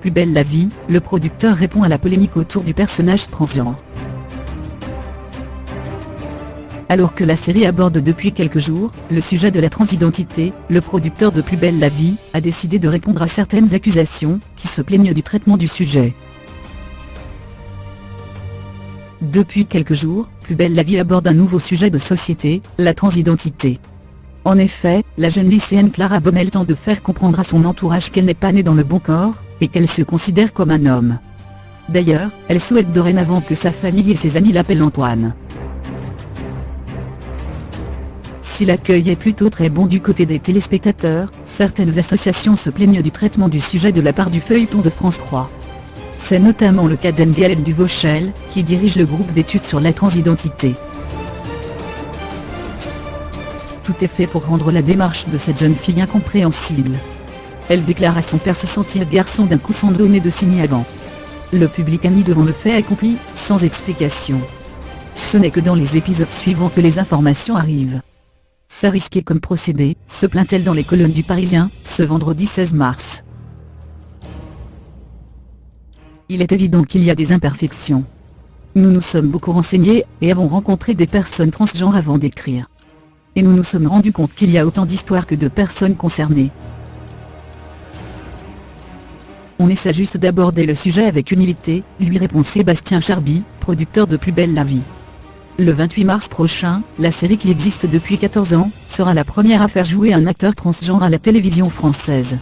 Plus belle la vie, le producteur répond à la polémique autour du personnage transgenre. Alors que la série aborde depuis quelques jours le sujet de la transidentité, le producteur de Plus belle la vie a décidé de répondre à certaines accusations qui se plaignent du traitement du sujet. Depuis quelques jours, Plus belle la vie aborde un nouveau sujet de société, la transidentité. En effet, la jeune lycéenne Clara Baumel tente de faire comprendre à son entourage qu'elle n'est pas née dans le bon corps, et qu'elle se considère comme un homme. D'ailleurs, elle souhaite dorénavant que sa famille et ses amis l'appellent Antoine. Si l'accueil est plutôt très bon du côté des téléspectateurs, certaines associations se plaignent du traitement du sujet de la part du feuilleton de France 3. C'est notamment le cas d'Anne-Gaëlle Duvauchel, qui dirige le groupe d'études sur la transidentité. Tout est fait pour rendre la démarche de cette jeune fille incompréhensible. Elle déclare à son père se sentir garçon d'un coup sans donner de signe avant. Le public a mis devant le fait accompli, sans explication. Ce n'est que dans les épisodes suivants que les informations arrivent. C'est risqué comme procédé, se plaint-elle dans les colonnes du Parisien, ce vendredi 16 mars. Il est évident qu'il y a des imperfections. Nous nous sommes beaucoup renseignés, et avons rencontré des personnes transgenres avant d'écrire. Et nous nous sommes rendus compte qu'il y a autant d'histoires que de personnes concernées. On essaie juste d'aborder le sujet avec humilité, lui répond Sébastien Charby, producteur de Plus belle la vie. Le 28 mars prochain, la série qui existe depuis 14 ans, sera la première à faire jouer un acteur transgenre à la télévision française.